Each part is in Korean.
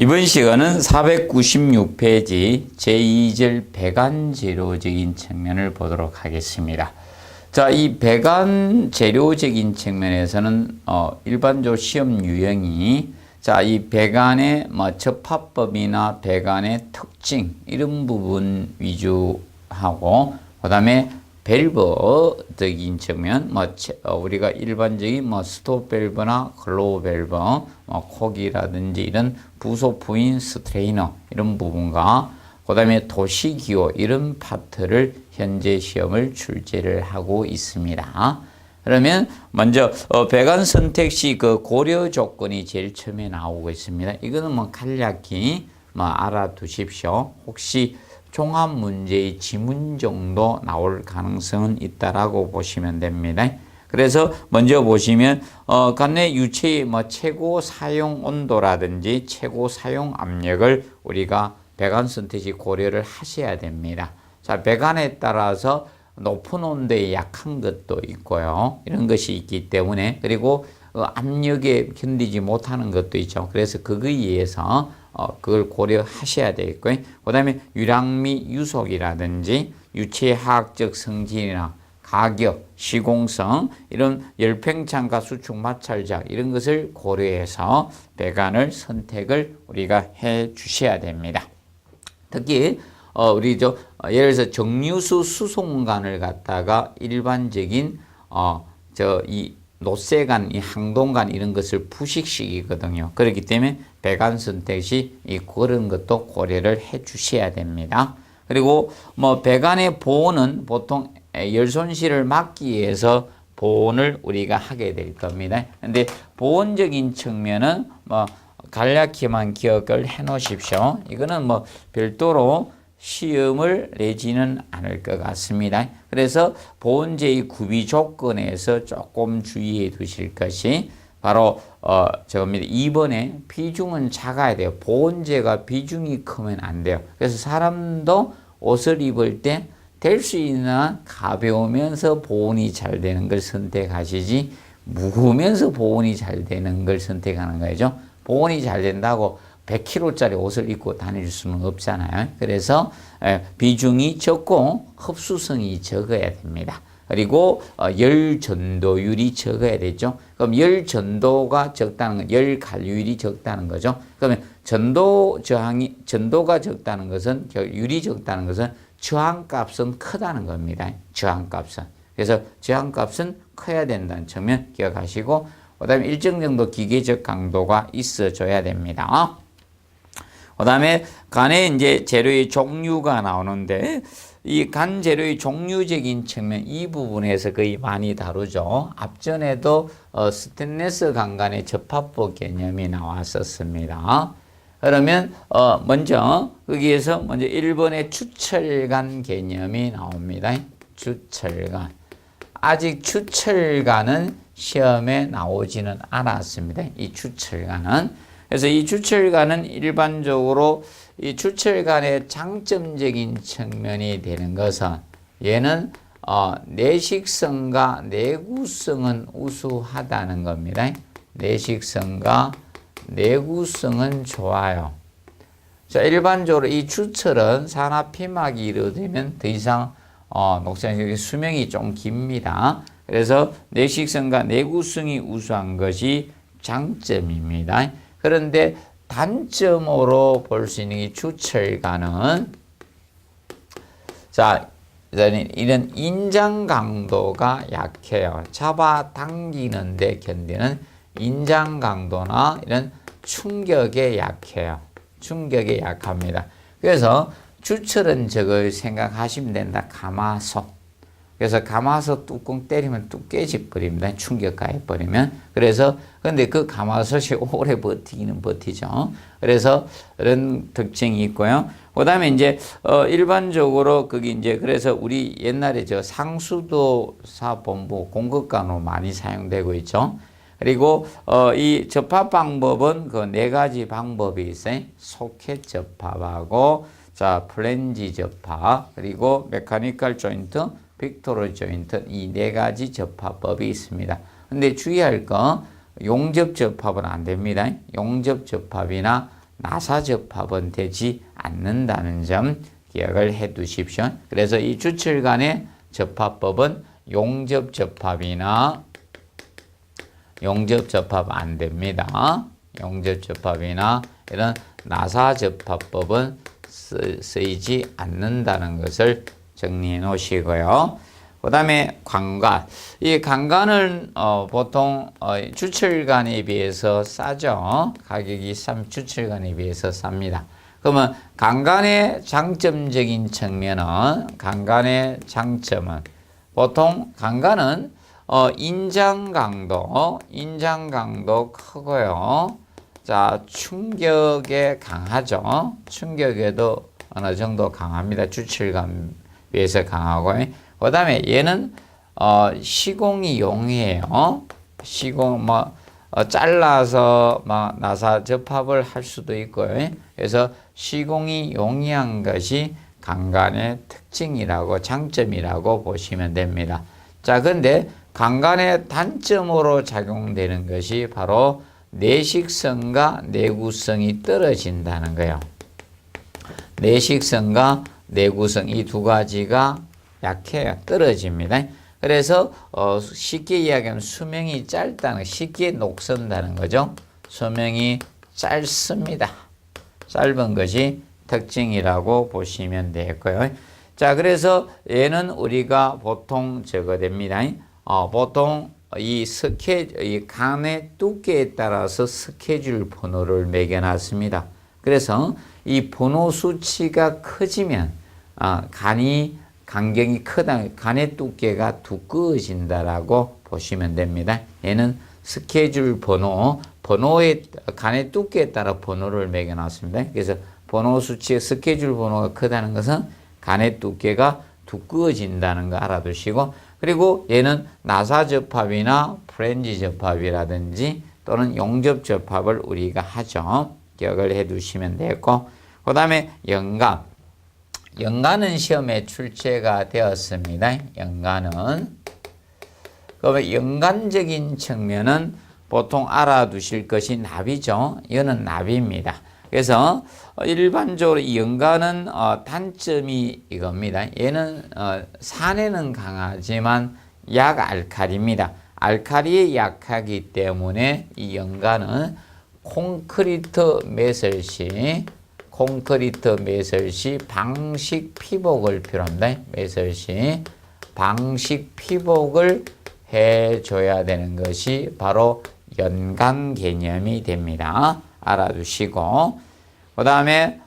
이번 시간은 496페이지 제2절 배관 재료적인 측면을 보도록 하겠습니다. 자, 이 배관 재료적인 측면에서는 일반적으로 시험 유형이 이 배관의 접합법이나 배관의 특징 이런 부분 위주하고 그다음에 밸브적인 측면, 우리가 일반적인 스톱 밸브나 클로우 밸브, 콕이라든지 이런 부속부인 스트레이너 이런 부분과 그다음에 도시기호 이런 파트를 현재 시험을 출제를 하고 있습니다. 그러면 먼저 배관 선택 시 그 고려 조건이 제일 처음에 나오고 있습니다. 이거는 간략히 알아두십시오. 혹시 종합 문제의 지문 정도 나올 가능성은 있다라고 보시면 됩니다. 그래서 먼저 보시면 관내 유체의 최고 사용 온도라든지 최고 사용 압력을 우리가 배관 선택 시 고려를 하셔야 됩니다. 자, 배관에 따라서 높은 온도에 약한 것도 있고요. 이런 것이 있기 때문에 그리고 압력에 견디지 못하는 것도 있죠. 그래서 그거에 의해서 그걸 고려하셔야 되겠고요. 그 다음에 유량미 유속이라든지 유체화학적 성질이나 가격, 시공성, 이런 열팽창과 수축 마찰작 이런 것을 고려해서 배관을 선택을 우리가 해 주셔야 됩니다. 특히 예를 들어서 정류수 수송관을 갖다가 일반적인 이 노쇠관, 이 항동관 이런 것을 부식시키거든요. 그렇기 때문에 배관 선택 시 그런 것도 고려를 해 주셔야 됩니다. 그리고 배관의 보온은 보통 열 손실을 막기 위해서 보온을 우리가 하게 될 겁니다. 근데 보온적인 측면은 간략히만 기억을 해 놓으십시오. 이거는 별도로 시험을 내지는 않을 것 같습니다. 그래서 보온재의 구비 조건에서 조금 주의해 두실 것이 바로 저겁니다. 2번에 비중은 작아야 돼요. 보온재가 비중이 크면 안 돼요. 그래서 사람도 옷을 입을 때 될 수 있는 가벼우면서 보온이 잘 되는 걸 선택하시지 무거우면서 보온이 잘 되는 걸 선택하는 거죠. 보온이 잘 된다고 100kg짜리 옷을 입고 다닐 수는 없잖아요. 그래서 비중이 적고 흡수성이 적어야 됩니다. 그리고 열 전도율이 적어야 되죠. 그럼 열 전도가 적다는 건 열 관류율이 적다는 거죠. 그러면 전도가 적다는 것은 율이 적다는 것은 저항값은 크다는 겁니다. 저항값은. 그래서 저항값은 커야 된다는 측면 기억하시고 그다음에 일정 정도 기계적 강도가 있어줘야 됩니다. 그다음에 간에 이제 재료의 종류가 나오는데 이 간 재료의 종류적인 측면 이 부분에서 거의 많이 다루죠. 앞전에도 스테인리스 간간의 접합부 개념이 나왔었습니다. 그러면 먼저 거기에서 먼저 1번의 추철간 개념이 나옵니다. 추철간. 아직 추철간은 시험에 나오지는 않았습니다. 이 추철간은. 그래서 이 추철간은 일반적으로 이 추철간의 장점적인 측면이 되는 것은 얘는 내식성과 내구성은 우수하다는 겁니다. 내식성과 내구성은 좋아요. 자, 일반적으로 이 추철은 산화 피막이 이루어지면 더 이상 녹색의 수명이 좀 깁니다. 그래서 내식성과 내구성이 우수한 것이 장점입니다. 그런데 단점으로 볼 수 있는 이 추철간은 이런 인장 강도가 약해요. 잡아당기는데 견디는 인장 강도나 이런 충격에 약해요. 충격에 약합니다. 그래서 추철은 저걸 생각하시면 된다. 가마솥. 그래서 가마솥 뚜껑 때리면 뚝 깨져버립니다. 충격 가해버리면. 그래서 근데 그 가마솥이 오래 버티기는 버티죠. 그래서 이런 특징이 있고요. 그 다음에 이제 일반적으로 그게 이제 그래서 우리 옛날에 상수도사 본부 공급관으로 많이 사용되고 있죠. 그리고 이 접합 방법은 그 네 가지 방법이 있어요. 소켓 접합하고 플랜지 접합 그리고 메카니컬 조인트 빅토르 조인트 이 네 가지 접합법이 있습니다. 근데 주의할 거 용접 접합은 안 됩니다. 용접 접합이나 나사접합은 되지 않는다는 점 기억을 해 두십시오. 그래서 이 주철 간의 접합법은 용접접합이나 용접접합 안 됩니다. 용접접합이나 이런 나사접합법은 쓰이지 않는다는 것을 정리해 놓으시고요. 그 다음에 강간. 이 강간은 보통 주철간에 비해서 싸죠. 가격이 주철간에 비해서 쌉니다. 그러면 강간의 장점적인 측면은 강간의 장점은 보통 강간은 인장 강도 크고요. 자, 충격에 강하죠. 충격에도 어느 정도 강합니다. 주철간 비해서 강하고. 그 다음에 얘는 시공이 용이해요. 시공 잘라서 나사 접합을 할 수도 있고요. 그래서 시공이 용이한 것이 강간의 특징이라고 장점이라고 보시면 됩니다. 자, 근데 강간의 단점으로 작용되는 것이 바로 내식성과 내구성이 떨어진다는 거예요. 내식성과 내구성 이 두 가지가 약해요. 떨어집니다. 그래서 쉽게 이야기하면 수명이 짧다는, 쉽게 녹선다는 거죠. 수명이 짧습니다. 짧은 것이 특징이라고 보시면 되고요. 자, 그래서 얘는 우리가 보통 됩니다. 보통 이 간의 두께에 따라서 스케줄 번호를 매겨놨습니다. 그래서 이 번호 수치가 커지면 간경이 크다, 간의 두께가 두꺼워진다라고 보시면 됩니다. 얘는 스케줄 번호의 간의 두께에 따라 번호를 매겨놨습니다. 그래서 번호 수치의 스케줄 번호가 크다는 것은 간의 두께가 두꺼워진다는 거 알아두시고, 그리고 얘는 나사접합이나 프렌지 접합이라든지 또는 용접접합을 우리가 하죠. 기억을 해 두시면 되고, 그 다음에 연간은 시험에 출제가 되었습니다. 연간은. 그러면 연간적인 측면은 보통 알아두실 것이 납이죠. 얘는 납입니다. 그래서 일반적으로 이 연간은 단점이 이겁니다. 얘는 산에는 강하지만 약알칼리입니다. 알칼리에 약하기 때문에 이 연간은 콘크리트 매설 시 방식 피복을 필요합니다. 매설 시 방식 피복을 해줘야 되는 것이 바로 연간 개념이 됩니다. 알아두시고, 그 다음에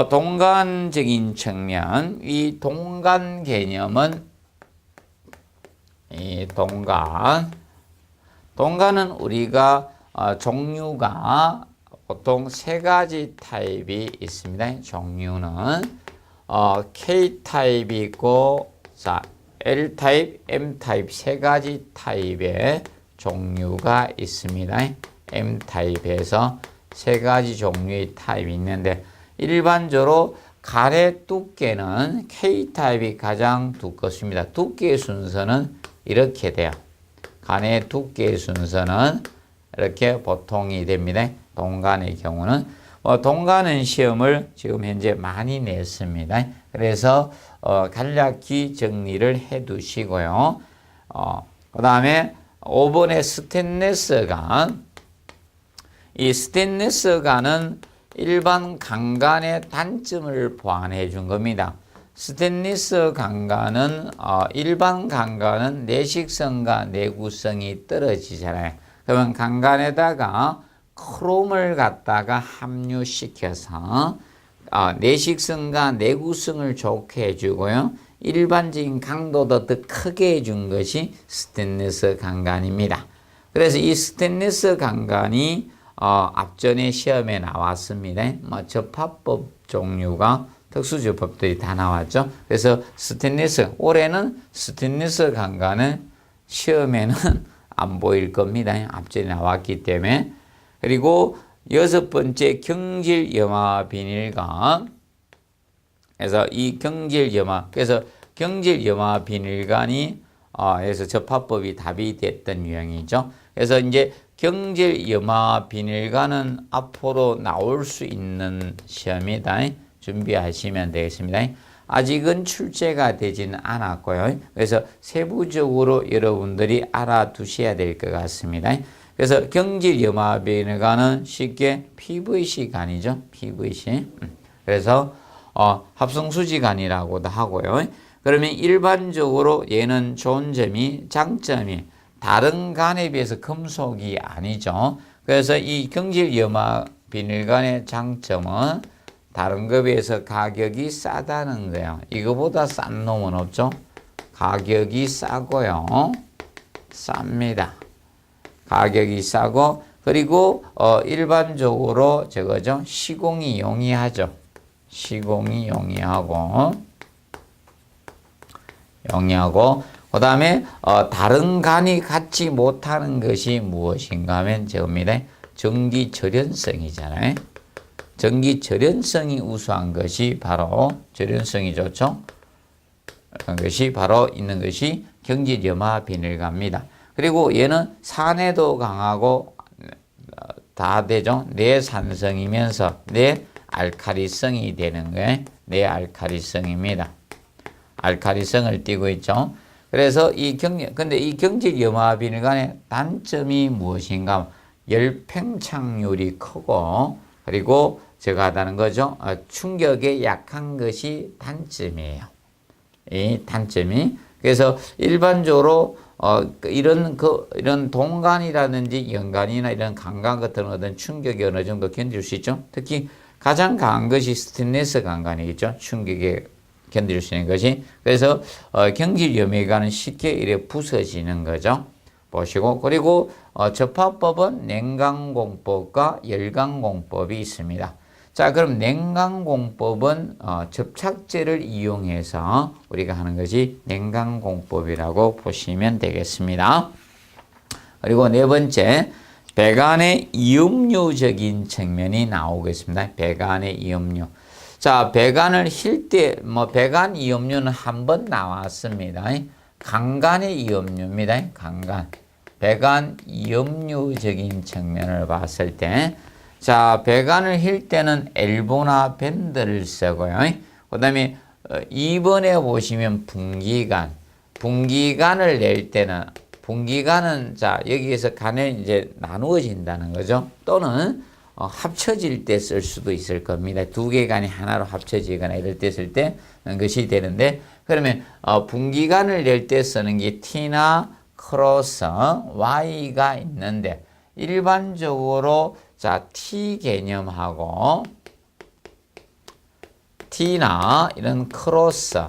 동간적인 측면, 이 동간 개념은 동간은 우리가 종류가 보통 세 가지 타입이 있습니다. 종류는 K타입이 있고, 자, L타입, M타입 세 가지 타입의 종류가 있습니다. M타입에서 세 가지 종류의 타입이 있는데, 일반적으로 간의 두께는 K타입이 가장 두껍습니다. 두께의 순서는 이렇게 돼요. 간의 두께의 순서는 이렇게 보통이 됩니다. 동간의 경우는 동간은 시험을 지금 현재 많이 냈습니다. 그래서 간략히 정리를 해 두시고요. 그 다음에 5번의 스테인리스 간. 이 스테인리스 간은 일반 강간의 단점을 보완해 준 겁니다. 스테인리스 강간은 일반 강간은 내식성과 내구성이 떨어지잖아요. 그러면 강간에다가 크롬을 갖다가 함유시켜서 내식성과 내구성을 좋게 해주고요. 일반적인 강도도 더 크게 해준 것이 스테인리스 강간입니다. 그래서 이 스테인리스 강간이 앞전에 시험에 나왔습니다. 접합법 종류가 특수접합들이 다 나왔죠. 그래서 올해는 스테인리스 강간은 시험에는 안 보일 겁니다. 앞전에 나왔기 때문에. 그리고 6번째 경질염화 비닐간. 그래서 이 그래서 경질염화 비닐간이 그래서 접합법이 답이 됐던 유형이죠. 그래서 이제 경질 염화 비닐관은 앞으로 나올 수 있는 시험이다. 준비하시면 되겠습니다. 아직은 출제가 되지는 않았고요. 그래서 세부적으로 여러분들이 알아두셔야 될 것 같습니다. 그래서 경질 염화 비닐관은 쉽게 PVC 관이죠. PVC. 그래서 합성수지 관이라고도 하고요. 그러면 일반적으로 얘는 좋은 점이, 장점이 다른 관에 비해서 금속이 아니죠. 그래서 이 경질 염화 비닐관의 장점은 다른 것에 비해서 가격이 싸다는 거예요. 이거보다 싼 놈은 없죠. 가격이 싸고요. 쌉니다. 가격이 싸고, 그리고 일반적으로 저거죠. 시공이 용이하죠. 시공이 용이하고 그 다음에 다른 간이 갖지 못하는 것이 무엇인가 하면 저겁니다. 전기 절연성이잖아요. 전기 절연성이 우수한 것이 바로, 절연성이 좋죠. 그것이 바로 있는 것이 경질 염화 비닐관입니다. 그리고 얘는 산에도 강하고 다 되죠. 내산성이면서 내알칼리성이 되는 거예요. 내알칼리성입니다. 알칼리성을 띠고 있죠. 그래서 근데 이 경질 염화 비닐관의 단점이 무엇인가? 열 팽창률이 크고, 그리고 제가 하다는 거죠. 충격에 약한 것이 단점이에요. 이 단점이. 그래서 일반적으로 이런 동간이라든지 연간이나 이런 강간 같은 어떤 충격이 어느 정도 견딜 수 있죠. 특히 가장 강한 것이 스테인리스 강간이겠죠. 충격에 견딜 수 있는 것이. 그래서 경질 염화관은 쉽게 이렇게 부서지는 거죠. 보시고, 그리고 접합법은 냉각공법과 열강공법이 있습니다. 자, 그럼 냉각공법은 접착제를 이용해서 우리가 하는 것이 냉각공법이라고 보시면 되겠습니다. 그리고 네 번째, 배관의 이음류적인 측면이 나오겠습니다. 배관의 이음류. 자, 배관을 힐 때, 배관 이음류는 한 번 나왔습니다. 강간의 이음류입니다. 강간. 배관 이음류적인 측면을 봤을 때, 자, 배관을 힐 때는 엘보나 밴드를 쓰고요. 그 다음에 2번에 보시면 분기관. 분기관을 낼 때는, 분기관은 자, 여기에서 간에 이제 나누어진다는 거죠. 또는 합쳐질 때 쓸 수도 있을 겁니다. 두 개 간이 하나로 합쳐지거나 이럴 때 쓸 때 것이 되는데, 그러면 분기관을 낼 때 쓰는 게 T나 크로스 Y가 있는데, 일반적으로 자, T 개념하고 T나 이런 크로스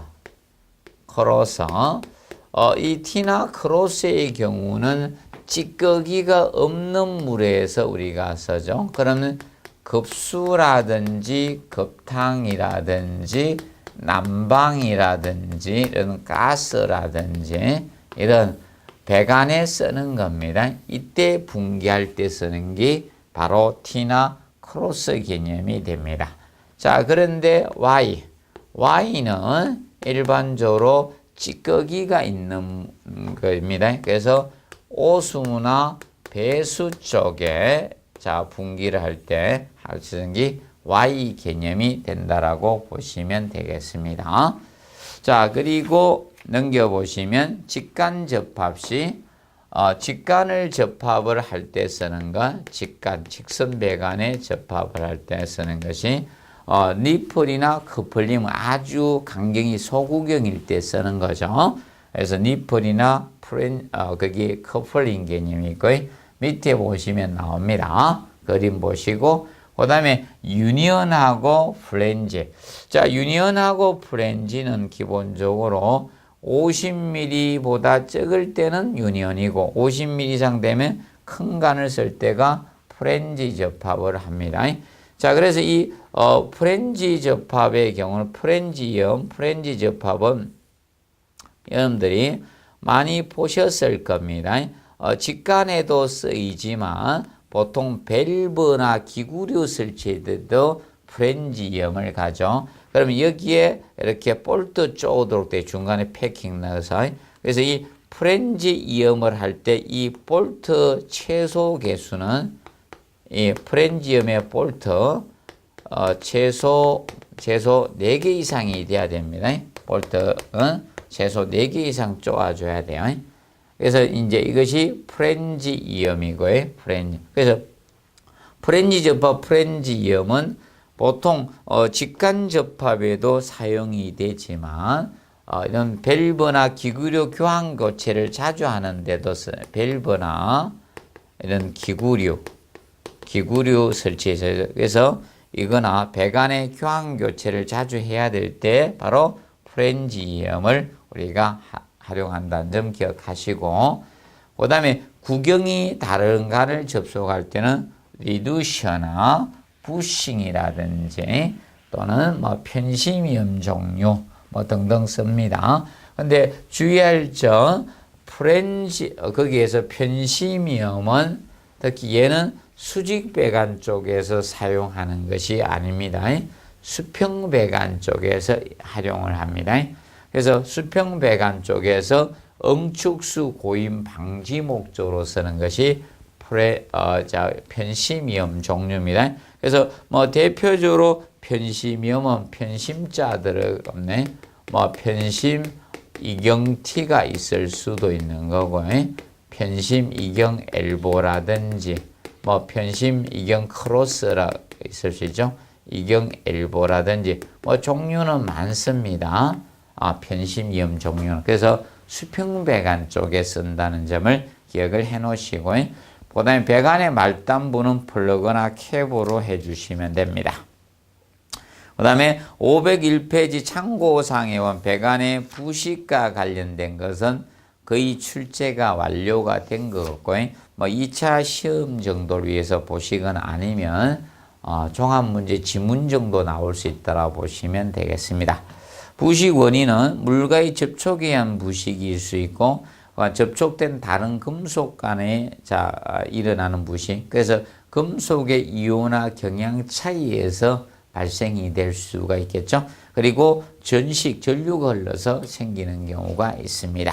이 T나 크로스의 경우는 찌꺼기가 없는 물에서 우리가 쓰죠. 그러면 급수라든지 급탕이라든지 난방이라든지 이런 가스라든지 이런 배관에 쓰는 겁니다. 이때 분기할 때 쓰는 게 바로 T나 크로스 개념이 됩니다. 자, 그런데 Y는 일반적으로 찌꺼기가 있는 겁니다. 그래서 오수나 배수 쪽에 자, 분기를 할 때 쓰는 게 Y 개념이 된다라고 보시면 되겠습니다. 자, 그리고 넘겨보시면 직간 접합 시 직간을 접합을 할 때 쓰는 것, 직간, 직선 배관에 접합을 할 때 쓰는 것이 니플이나 커플링 아주 간경이 소구경일 때 쓰는 거죠. 그래서 니플이나 거기 커플링 개념이 있고요. 밑에 보시면 나옵니다. 그림 보시고, 그 다음에 유니언하고 플랜지. 자, 유니언하고 플랜지는 기본적으로 50mm보다 적을 때는 유니언이고 50mm 이상 되면 큰 간을 쓸 때가 프렌지 접합을 합니다. 자, 그래서 이 프렌지 접합의 경우는 프렌지 접합은 여러분들이 많이 보셨을 겁니다. 직간에도 쓰이지만 보통 밸브나 기구류 설치할 때도 프렌지염을 가죠. 그러면 여기에 이렇게 볼트 쪼도록 돼 중간에 패킹 넣어서, 그래서 이 프렌지 이음을 할 때 이 볼트 최소 개수는 이 프렌지음의 볼트 최소 4개 이상이 돼야 됩니다. 볼트는 최소 4개 이상 쪼아줘야 돼요. 그래서 이제 이것이 프렌지 이음이고요. 그래서 프렌지 접합, 프렌지 이음은 보통 직간 접합에도 사용이 되지만 이런 밸브나 기구류 교환 교체를 자주 하는데도 밸브나 이런 기구류 설치해서 그래서 이거나 배관의 교환 교체를 자주 해야 될 때 바로 프렌지 이음을 우리가 활용한다는 점 기억하시고, 그 다음에 구경이 다른 간을 접속할 때는 리두셔나 부싱이라든지 또는 뭐 편심이음 종류 뭐 등등 씁니다. 근데 주의할 점 거기에서 편심이음은 특히 얘는 수직배관 쪽에서 사용하는 것이 아닙니다. 수평배관 쪽에서 활용을 합니다. 그래서 수평배관 쪽에서 응축수 고임 방지 목적으로 쓰는 것이 편심이음 종류입니다. 그래서 뭐 대표적으로 편심이음은 편심자 들어갔네. 뭐 편심 이경T가 있을 수도 있는 거고, 편심 이경 엘보라든지 뭐 편심 이경 크로스라 있을 수 있죠. 이경 엘보라든지 뭐 종류는 많습니다. 편심이음 종류는. 그래서 수평배관 쪽에 쓴다는 점을 기억을 해 놓으시고, 그 다음에 배관의 말단부는 플러그나 캡으로 해주시면 됩니다. 그 다음에 501페이지 참고사항에 원 배관의 부식과 관련된 것은 거의 출제가 완료가 된 것 같고, 뭐 2차 시험 정도를 위해서 보시거나 아니면 종합문제 지문 정도 나올 수 있다고 보시면 되겠습니다. 부식 원인은 물과의 접촉에 의한 부식일 수 있고, 접촉된 다른 금속 간에 일어나는 부식. 그래서 금속의 이온화 경향 차이에서 발생이 될 수가 있겠죠. 그리고 전류가 흘러서 생기는 경우가 있습니다.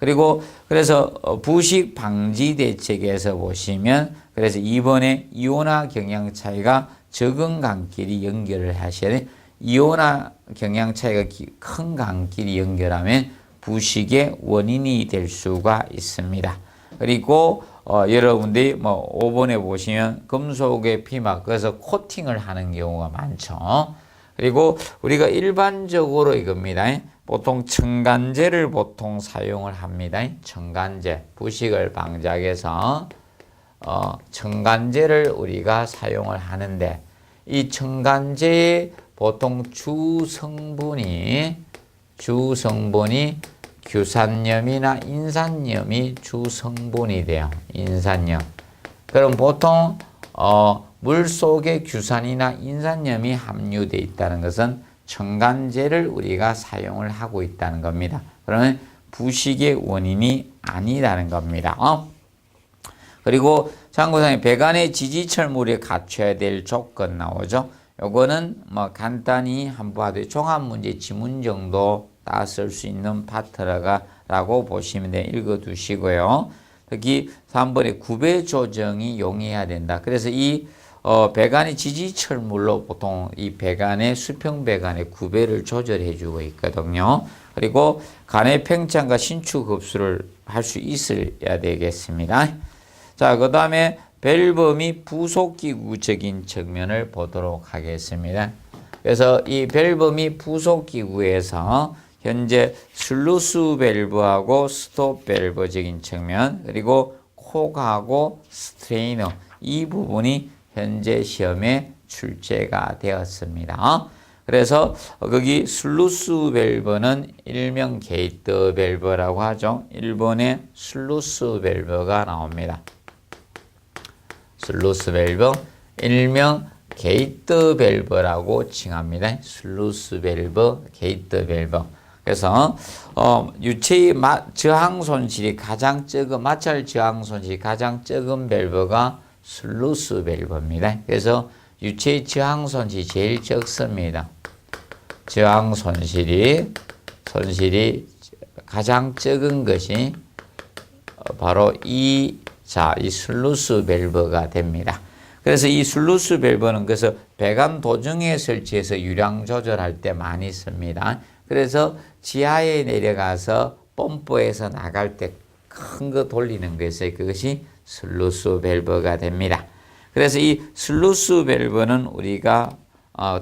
그리고 그래서 부식 방지 대책에서 보시면, 그래서 이번에 이온화 경향 차이가 적은 강끼리 연결을 하셔야 돼요. 이온화 경향 차이가 큰 강끼리 연결하면 부식의 원인이 될 수가 있습니다. 그리고 여러분들이 뭐 5번에 보시면 금속의 피막, 그래서 코팅을 하는 경우가 많죠. 그리고 우리가 일반적으로 이겁니다. 보통 첨간제를 보통 사용을 합니다. 첨간제, 부식을 방지하기 위해서 첨간제를 우리가 사용을 하는데, 이 첨간제의 보통 주성분이 규산염이나 인산염이 주성분이 돼요. 인산염. 그럼 보통 물 속에 규산이나 인산염이 함유되어 있다는 것은 첨간제를 우리가 사용을 하고 있다는 겁니다. 그러면 부식의 원인이 아니라는 겁니다. 그리고 참고사항에 배관의 지지철물에 갖춰야 될 조건 나오죠. 요거는 뭐 간단히 한번 봐도 종합문제 지문 정도 다 쓸 수 있는 파트라고 보시면 돼요. 읽어두시고요. 특히 3번에 구배 조정이 용이해야 된다. 그래서 이 배관의 지지철물로 보통 이 배관의 수평배관의 구배를 조절해 주고 있거든요. 그리고 간의 팽창과 신축 흡수를 할 수 있어야 되겠습니다. 자, 그 다음에 밸브 및 부속기구적인 측면을 보도록 하겠습니다. 그래서 이 밸브 및 부속기구에서 현재 슬루스 밸브하고 스톱 밸브적인 측면, 그리고 콕하고 스트레이너, 이 부분이 현재 시험에 출제가 되었습니다. 그래서 거기 슬루스 밸브는 일명 게이트 밸브라고 하죠. 일본의 슬루스 밸브가 나옵니다. 슬루스 밸브, 일명 게이트 밸브라고 칭합니다. 슬루스 밸브, 게이트 밸브. 그래서 유체의 저항 손실이 가장 적은, 마찰 저항 손실이 가장 적은 밸브가 슬루스 밸브입니다. 그래서 유체의 저항 손실이 제일 적습니다. 저항 손실이 가장 적은 것이 바로 이 슬루스 밸브가 됩니다. 그래서 이 슬루스 밸브는 그래서 배관 도중에 설치해서 유량 조절할 때 많이 씁니다. 그래서 지하에 내려가서 펌프에서 나갈 때 큰 거 돌리는 것에 그것이 슬루스 밸브가 됩니다. 그래서 이 슬루스 밸브는 우리가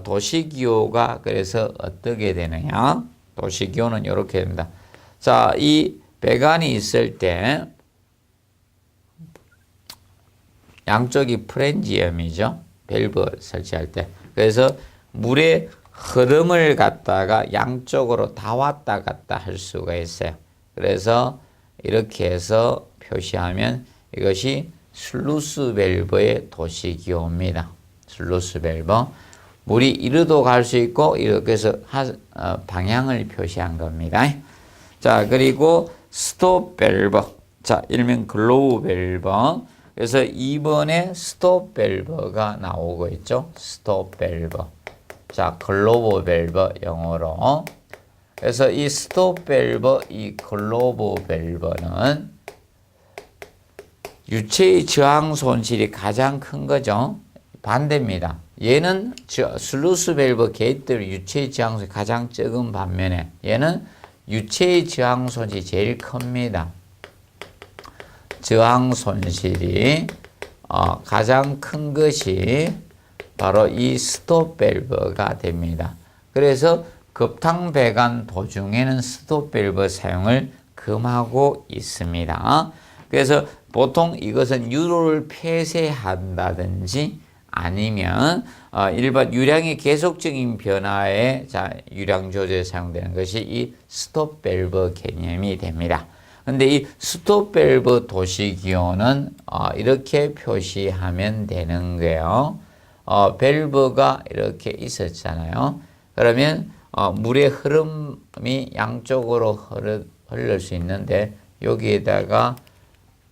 도시기호가 그래서 어떻게 되느냐? 도시기호는 이렇게 됩니다. 자, 이 배관이 있을 때 양쪽이 프렌지엄이죠. 밸브 설치할 때. 그래서 물의 흐름을 갖다가 양쪽으로 다 왔다 갔다 할 수가 있어요. 그래서 이렇게 해서 표시하면 이것이 슬루스 밸브의 도시기호입니다. 슬루스 밸브. 물이 이리도 갈 수 있고 이렇게 해서 방향을 표시한 겁니다. 자, 그리고 스톱 밸브. 자, 일명 글로우 밸브. 그래서 2번에 스톱 밸브가 나오고 있죠. 스톱 밸브. 자, 글로브 밸브 영어로. 그래서 이 스톱 밸브, 이 글로브 밸브는 유체의 저항 손실이 가장 큰 거죠. 반대입니다. 얘는 슬루스 밸브 게이트의 유체의 저항 손실이 가장 적은 반면에 얘는 유체의 저항 손실이 제일 큽니다. 저항 손실이 가장 큰 것이 바로 이 스톱 밸브가 됩니다. 그래서 급탕 배관 도중에는 스톱 밸브 사용을 금하고 있습니다. 그래서 보통 이것은 유로를 폐쇄한다든지 아니면 일반 유량의 계속적인 변화에 유량 조절에 사용되는 것이 이 스톱 밸브 개념이 됩니다. 근데 이 스톱 밸브 도시기호는 이렇게 표시하면 되는 거예요. 밸브가 이렇게 있었잖아요. 그러면 물의 흐름이 양쪽으로 흐를 수 있는데 여기에다가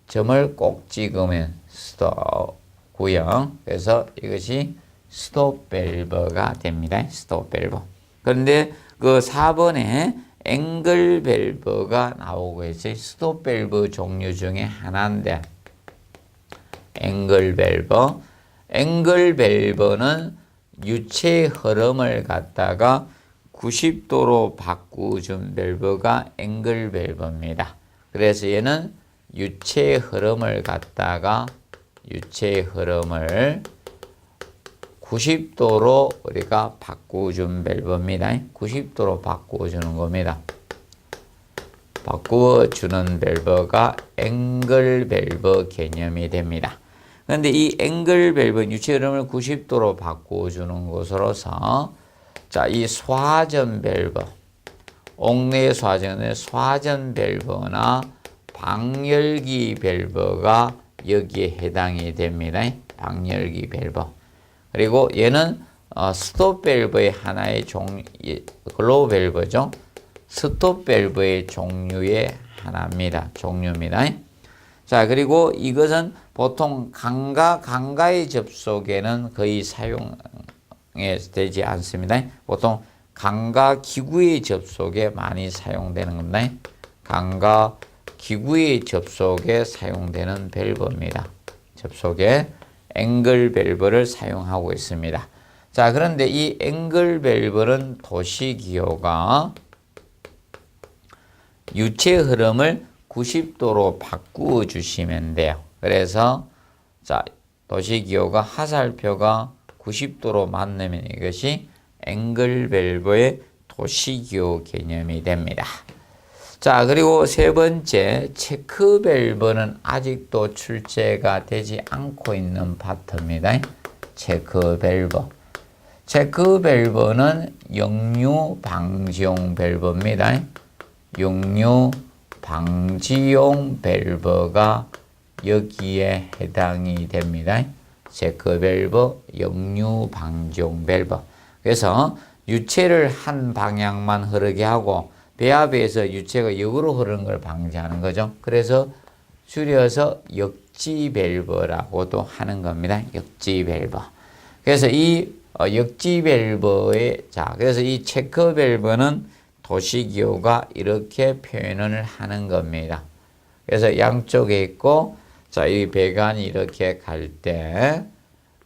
점을 꼭 찍으면 스톱 구형. 그래서 이것이 스톱 밸브가 됩니다. 스톱 밸브. 그런데 그 4번에 앵글 밸브가 나오고 있어요. 스톱 밸브 종류 중에 하나인데 앵글 밸브. 앵글 밸브는 유체 흐름을 갖다가 90도로 바꾸준 밸브가 앵글 밸브입니다. 그래서 얘는 유체 흐름을 갖다가 유체 흐름을 90도로 우리가 바꾸준 밸브입니다. 90도로 바꾸주는 겁니다. 바꾸주는 밸브가 앵글 밸브 개념이 됩니다. 그런데 이 앵글 밸브 유체 흐름을 90도로 바꾸주는 것으로서 이 소화전 밸브, 옥내 소화전의 소화전 밸브나 방열기 밸브가 여기에 해당이 됩니다. 방열기 밸브. 그리고 얘는 스톱 밸브의 하나의 글로우 밸브죠. 스톱 밸브의 종류의 하나입니다. 종류입니다. 자, 그리고 이것은 보통 강가의 접속에는 거의 사용되지 않습니다. 보통 강가 기구의 접속에 많이 사용되는 겁니다. 강가 기구의 접속에 사용되는 밸브입니다. 접속에 앵글 밸브를 사용하고 있습니다. 자, 그런데 이 앵글 밸브는 도시기호가 유체 흐름을 90도로 바꾸어 주시면 돼요. 그래서 도시기호가 하살표가 90도로 맞으면 이것이 앵글 밸브의 도시기호 개념이 됩니다. 자, 그리고 세 번째, 체크 밸브는 아직도 출제가 되지 않고 있는 파트입니다. 체크 밸브. 체크 밸브는 역류 방지용 밸브입니다. 역류 방지용 밸브가 여기에 해당이 됩니다. 체크 밸브, 역류 방지용 밸브. 그래서 유체를 한 방향만 흐르게 하고 배합에서 유체가 역으로 흐르는 걸 방지하는 거죠. 그래서 줄여서 역지 밸브라고도 하는 겁니다. 역지 밸브. 그래서 이 역지 밸브의 그래서 이 체크 밸브는 도시기호가 이렇게 표현을 하는 겁니다. 그래서 양쪽에 있고, 자, 이 배관이 이렇게 갈 때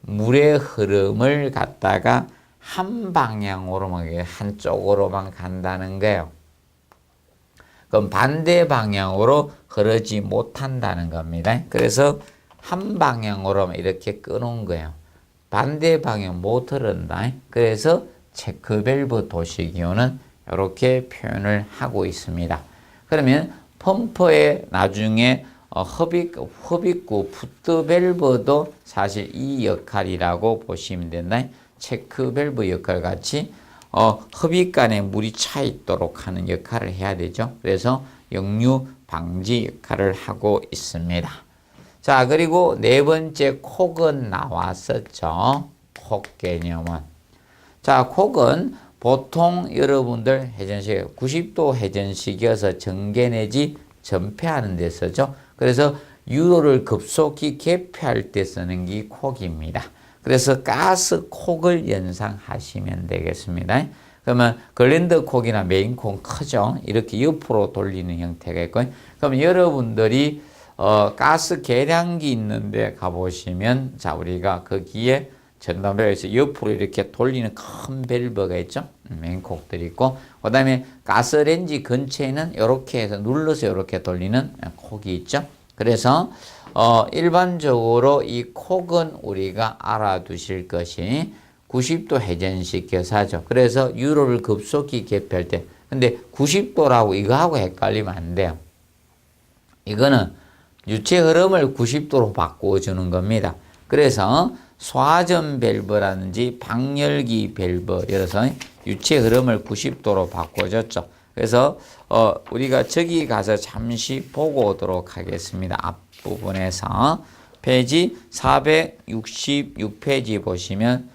물의 흐름을 갖다가 한 방향으로만, 한쪽으로만 간다는 거예요. 그럼 반대 방향으로 흐르지 못한다는 겁니다. 그래서 한 방향으로만 이렇게 끊은 거예요. 반대 방향 못 흐른다. 그래서 체크밸브 도시기호는 이렇게 표현을 하고 있습니다. 그러면 펌프에 나중에 흡입구 풋밸브도 사실 이 역할이라고 보시면 된다. 체크밸브 역할 같이 흡입관에 물이 차 있도록 하는 역할을 해야 되죠. 그래서 역류 방지 역할을 하고 있습니다. 자, 그리고 네 번째 콕은 나왔었죠. 콕 개념은. 자, 콕은 보통 여러분들 회전식 90도 회전식이어서 전개 내지 전폐하는 데 쓰죠. 그래서 유로를 급속히 개폐할 때 쓰는 게 콕입니다. 그래서 가스 콕을 연상하시면 되겠습니다. 그러면 글랜드 콕이나 메인 콕 크죠. 이렇게 옆으로 돌리는 형태가 있고, 그럼 여러분들이 가스 계량기 있는데 가보시면, 자, 우리가 거기에 전담배에서 옆으로 이렇게 돌리는 큰 밸브가 있죠. 메인 콕들이 있고, 그 다음에 가스레인지 근처에는 이렇게 해서 눌러서 이렇게 돌리는 콕이 있죠. 그래서 일반적으로 이 콕은 우리가 알아두실 것이 90도 회전식 교사죠. 그래서 유로를 급속히 개폐할 때, 근데 90도라고 이거하고 헷갈리면 안 돼요. 이거는 유체 흐름을 90도로 바꿔주는 겁니다. 그래서 소화전 밸브라든지 방열기 밸브, 열어서 유체 흐름을 90도로 바꿔줬죠. 그래서 우리가 저기 가서 잠시 보고 오도록 하겠습니다. 앞부분에서 페이지 466페이지 보시면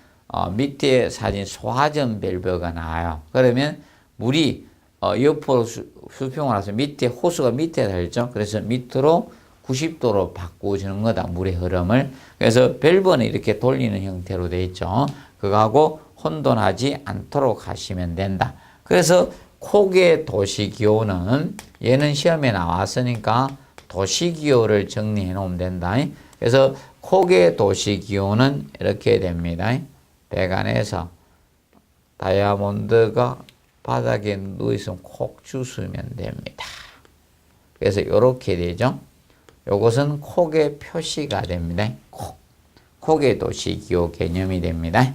밑에 사진 소화전 밸브가 나와요. 그러면 물이 옆으로 수평을 해서 밑에 호수가 밑에 달죠. 그래서 밑으로 90도로 바꿔주는 거다, 물의 흐름을. 그래서 밸브는 이렇게 돌리는 형태로 되어 있죠. 그거하고 혼돈하지 않도록 하시면 된다. 그래서 콕의 도시기호는, 얘는 시험에 나왔으니까 도시기호를 정리해 놓으면 된다. 그래서 콕의 도시기호는 이렇게 됩니다. 배관에서 다이아몬드가 바닥에 누워있으면 콕 주스면 됩니다. 그래서 이렇게 되죠. 이것은 콕의 표시가 됩니다. 콕의 도시기호 개념이 됩니다.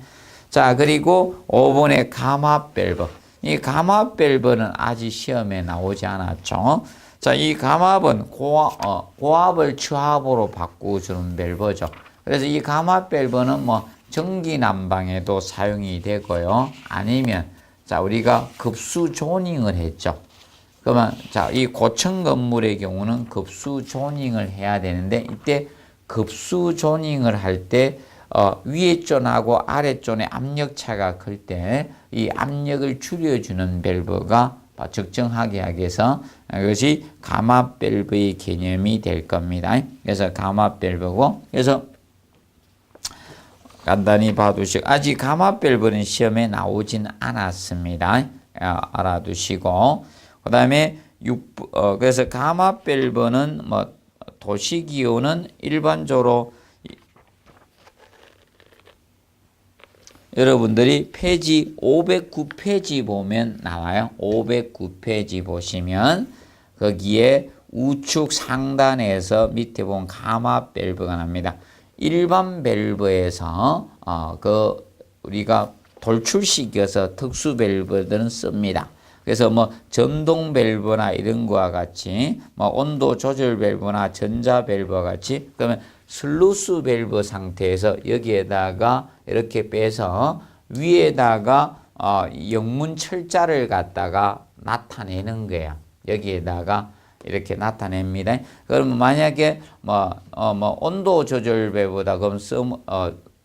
자, 그리고 5번의 감압 밸브. 이 감압 밸브는 아직 시험에 나오지 않았죠. 자, 이 감압은 고압을 추압으로 바꾸주는 밸브죠. 그래서 이 감압 밸브는 전기 난방에도 사용이 되고요. 아니면, 자, 우리가 급수 조닝을 했죠. 그러면, 자, 이 고층 건물의 경우는 급수 조닝을 해야 되는데, 이때 급수 조닝을 할 때, 위에 존하고 아래 존의 압력차가 클 때 이 압력을 줄여주는 밸브가 적정하게 하기 위해서 이것이 감압 밸브의 개념이 될 겁니다. 그래서 감압 밸브고, 그래서 간단히 봐두시고, 아직 감압 밸브는 시험에 나오진 않았습니다. 알아두시고, 그 다음에 그래서 감압 밸브는 도시기호는 일반적으로 여러분들이 페이지 509페이지 보면 나와요. 509페이지 보시면 거기에 우측 상단에서 밑에 보면 감압 밸브가 납니다. 일반 밸브에서 우리가 돌출식이어서 특수 밸브들은 씁니다. 그래서 전동 밸브나 이런 거와 같이 온도 조절 밸브나 전자 밸브와 같이, 그러면 슬루스 밸브 상태에서 여기에다가 이렇게 빼서 위에다가 영문 철자를 갖다가 나타내는 거예요. 여기에다가 이렇게 나타냅니다. 그러면 만약에 온도 조절 밸브다 그럼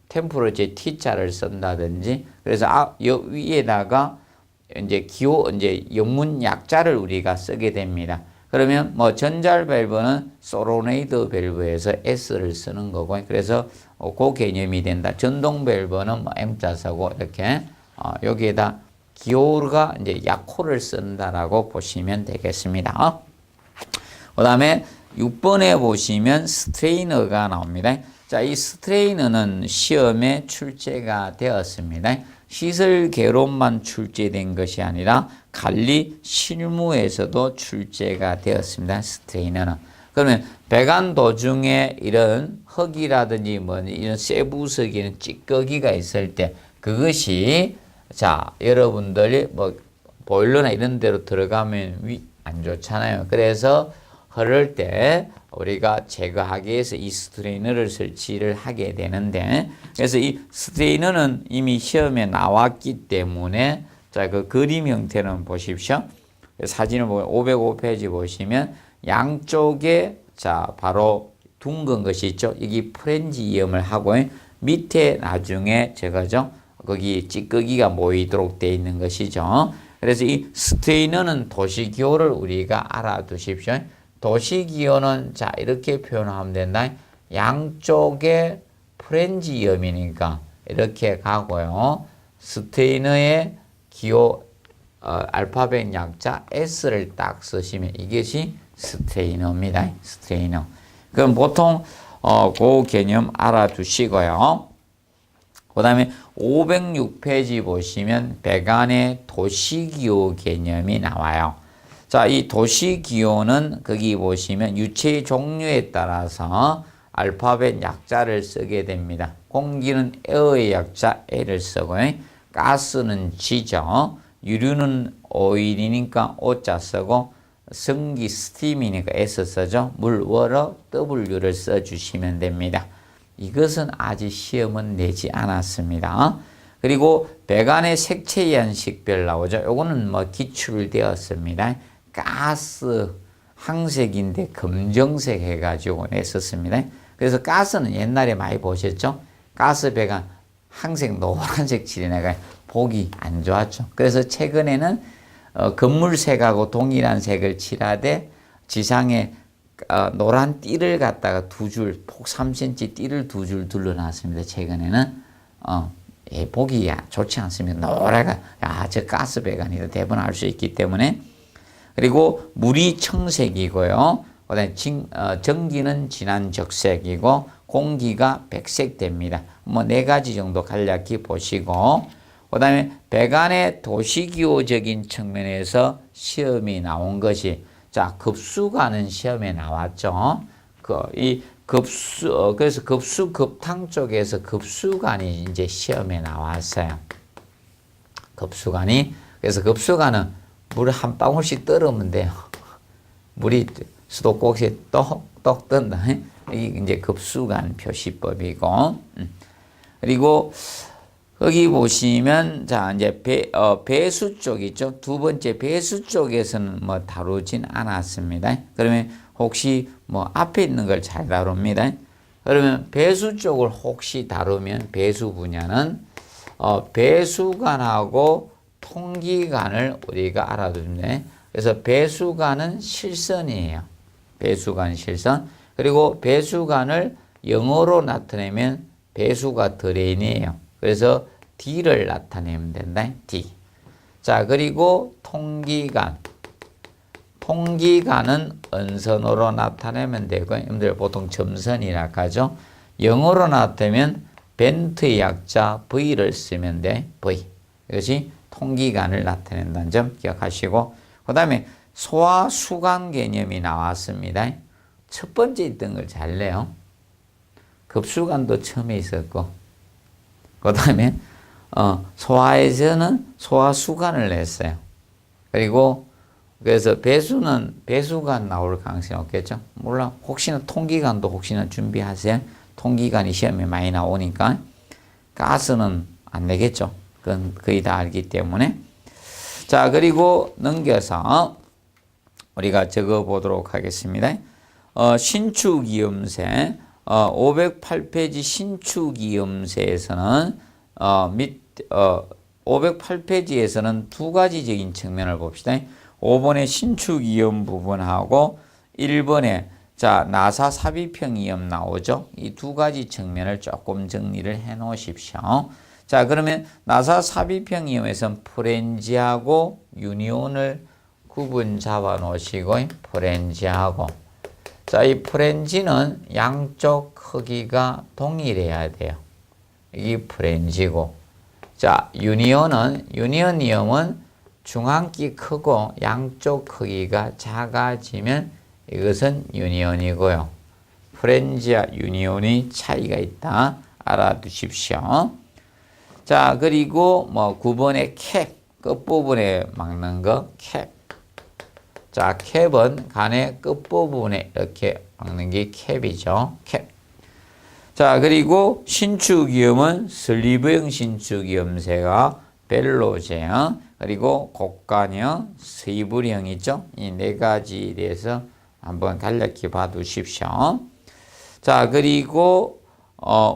템퍼러처 T자를 쓴다든지, 그래서 위에다가 이제 영문 약자를 우리가 쓰게 됩니다. 그러면 전자 밸브는 소로네이드 밸브에서 S를 쓰는 거고, 그래서 그 개념이 된다. 전동 밸브는 M자 쓰고 이렇게 여기에다 기호가 이제 약호를 쓴다라고 보시면 되겠습니다. 그 다음에 6번에 보시면 스트레이너가 나옵니다. 자, 이 스트레이너는 시험에 출제가 되었습니다. 시설 개론만 출제된 것이 아니라 관리 실무에서도 출제가 되었습니다. 스트레이너는. 그러면 배관 도중에 이런 흙이라든지 뭐 이런 세부석이는 찌꺼기가 있을 때 그것이 자, 여러분들이 뭐 보일러나 이런 데로 들어가면 안 좋잖아요. 그래서 흐를 때 우리가 제거하기 위해서 이 스트레이너를 설치를 하게 되는데, 그래서 이 스트레이너는 이미 시험에 나왔기 때문에 자, 그 그림 형태는 보십시오. 사진을 보면 505페이지 보시면 양쪽에 자, 바로 둥근 것이 있죠. 여기 프렌지 이음을 하고 밑에 나중에 저거죠. 거기 찌꺼기가 모이도록 되어 있는 것이죠. 그래서 이 스트레이너는 도시기호를 우리가 알아두십시오. 도시기호는 자, 이렇게 표현하면 된다. 양쪽에 프렌지 이음이니까 이렇게 가고요. 스트레이너의 기호 알파벳 약자 S를 딱 쓰시면 이것이 스트레이너입니다. 스트레이너. 그럼 보통 그 개념 알아두시고요. 그 다음에 506페이지 보시면 배관의 도시기호 개념이 나와요. 자, 이 도시기호는 거기 보시면 유체의 종류에 따라서 알파벳 약자를 쓰게 됩니다. 공기는 에어의 약자 L을 쓰고, 가스는 G죠. 유류는 오일이니까 O자 쓰고, 성기 스팀이니까 S 쓰죠. 물, 워러, W를 써주시면 됩니다. 이것은 아직 시험은 내지 않았습니다. 그리고 배관의 색채 연식별 나오죠. 요거는 뭐 기출되었습니다. 가스 항색인데 검정색 해가지고 냈었습니다. 그래서 가스는 옛날에 많이 보셨죠? 가스 배관 항색 노란색 칠해내가 보기 안 좋았죠. 그래서 최근에는 건물색하고 동일한 색을 칠하되 지상에 노란 띠를 갖다가 두 줄, 폭 3cm 띠를 두 줄 둘러놨습니다. 최근에는 보기 좋지 않습니다. 노래가 저 가스 배관이다 대부분 알 수 있기 때문에. 그리고 물이 청색이고요. 그다음에 전기는 진한 적색이고 공기가 백색 됩니다. 뭐 4가지 정도 간략히 보시고, 그다음에 배관의 도시기호적인 측면에서 시험이 나온 것이 자, 급수관은 시험에 나왔죠. 그래서 급수급탕 쪽에서 급수관이 이제 시험에 나왔어요. 급수관이. 그래서 급수관은 물 한 방울씩 떨으면 돼요. 물이 수도꼭지에 똑똑 뜬다. 이게 이제 급수관 표시법이고. 그리고 거기 보시면 자, 이제 배수 쪽 있죠. 두 번째 배수 쪽에서는 뭐 다루진 않았습니다. 그러면 혹시 뭐 앞에 있는 걸 잘 다룹니다. 그러면 배수 쪽을 혹시 다루면 배수 분야는 배수관하고 통기관을 우리가 알아두면, 그래서 배수관은 실선이에요. 배수관 실선. 그리고 배수관을 영어로 나타내면 배수가 들어있네요. 그래서 D를 나타내면 된다. D. 자, 그리고 통기관. 통기관은 은선으로 나타내면 되고, 여러분들 보통 점선이라 하죠. 영어로 나타내면 벤트의 약자 V를 쓰면 돼. V. 이것이 통기관을 나타낸다는 점 기억하시고, 그 다음에 소화수관 개념이 나왔습니다. 첫 번째 있던 걸 잘 내요. 급수관도 처음에 있었고, 그 다음에 소화에서는 소화수관을 냈어요. 그리고 그래서 배수관 나올 가능성이 없겠죠. 몰라. 혹시나 통기관도 혹시나 준비하세요. 통기관이 시험에 많이 나오니까. 가스는 안 내겠죠. 그건 거의 다 알기 때문에. 자, 그리고 넘겨서 우리가 적어 보도록 하겠습니다. 신축이음새 508페이지 신축이음새에서는 508페이지에서는 두 가지적인 측면을 봅시다. 5번의 신축이음 부분하고 1번에 자, 나사 삽입형 이음 나오죠. 이 두 가지 측면을 조금 정리를 해 놓으십시오. 자, 그러면 나사 삽입형 이음에서는 프렌지하고 유니온을 구분 잡아 놓으시고, 프렌지하고 자, 이 프렌지는 양쪽 크기가 동일해야 돼요. 이게 프렌지고. 자, 유니온이음은 중앙끼 크고 양쪽 크기가 작아지면 이것은 유니온이고요. 프렌지와 유니온이 차이가 있다. 알아두십시오. 자, 그리고 뭐 9번의 캡, 끝부분에 막는 거, 캡. 자, 캡은 간의 끝부분에 이렇게 막는 게 캡이죠. 캡. 자, 그리고 신축이음은 슬리브형 신축이음새가 벨로제형, 그리고 곡간형, 스이블형이죠. 이 네 가지에 대해서 한번 간략히 봐두십시오. 자, 그리고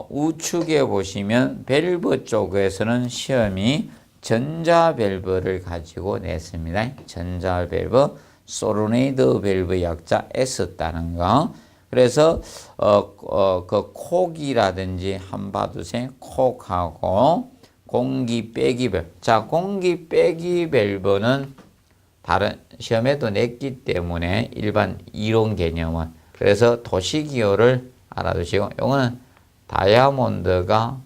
우측에 보시면 밸브 쪽에서는 시험이 전자밸브를 가지고 냈습니다. 전자밸브, 소르네이드 밸브 약자 S다는 거. 그래서 그 콕이라든지 한번 봐두세요. 콕하고 공기 빼기 밸브. 자, 공기 빼기 밸브는 다른 시험에도 냈기 때문에 일반 이론 개념은. 그래서 도시기호를 알아두시고, 요거는 다이아몬드가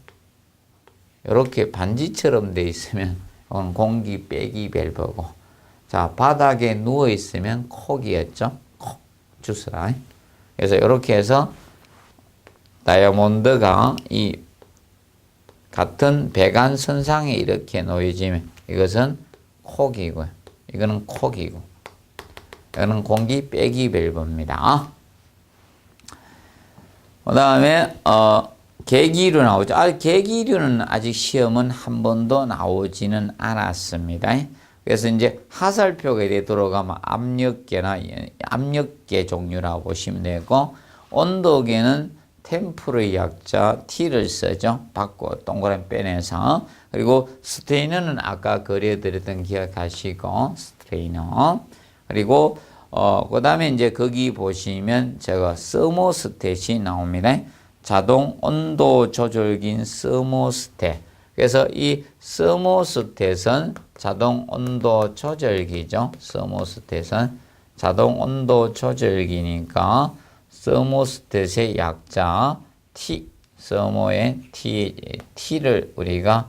이렇게 반지처럼 돼 있으면 이건 공기 빼기 밸브고, 자, 바닥에 누워 있으면 콕이었죠. 콕 주스라. 그래서 이렇게 해서 다이아몬드가 이 같은 배관선상에 이렇게 놓여지면 이것은 콕이고요. 이거는 콕이고, 이거는 공기 빼기 밸브입니다. 그 다음에 계기류 나오죠. 계기류는 아직 시험은 한 번도 나오지는 않았습니다. 그래서 이제 하살표가 되도록 하면 압력계나 압력계 종류라고 보시면 되고, 온도계는 템프의 약자 T를 쓰죠. 받고 동그라미 빼내서. 그리고 스트레이너는 아까 그려드렸던 기억하시고, 스트레이너. 그리고 그 다음에 이제 거기 보시면 제가 서모스탯이 나옵니다. 자동 온도 조절기인 서모스탯. 그래서 이 서모스탯은 자동 온도 조절기죠. 서모스탯은 자동 온도 조절기니까 서모스탯의 약자 T, 서모의 T를 우리가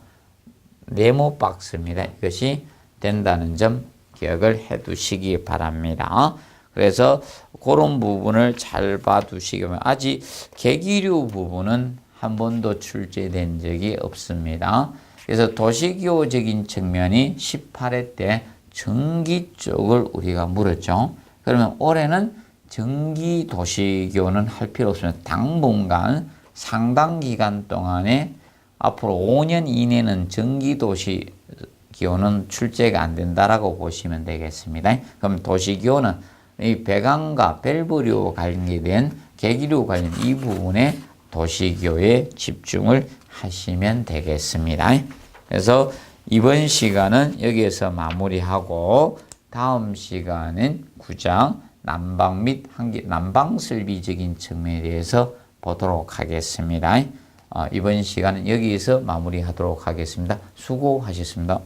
네모 박스입니다. 이것이 된다는 점 기억을 해 두시기 바랍니다. 그래서 그런 부분을 잘 봐두시기 바랍니다. 아직 계기류 부분은 한 번도 출제된 적이 없습니다. 그래서 도시기호적인 측면이 18회 때 전기 쪽을 우리가 물었죠. 그러면 올해는 전기 도시기호는 할 필요 없습니다. 당분간 상당 기간 동안에 앞으로 5년 이내는 전기 도시기호는 출제가 안 된다라고 보시면 되겠습니다. 그럼 도시기호는 이 배관과 밸브류 관계된 계기류 관련 이 부분에 도시기호에 집중을 하시면 되겠습니다. 그래서 이번 시간은 여기에서 마무리하고 다음 시간은 9장 난방 및 난방 설비적인 측면에 대해서 보도록 하겠습니다. 이번 시간은 여기에서 마무리하도록 하겠습니다. 수고하셨습니다.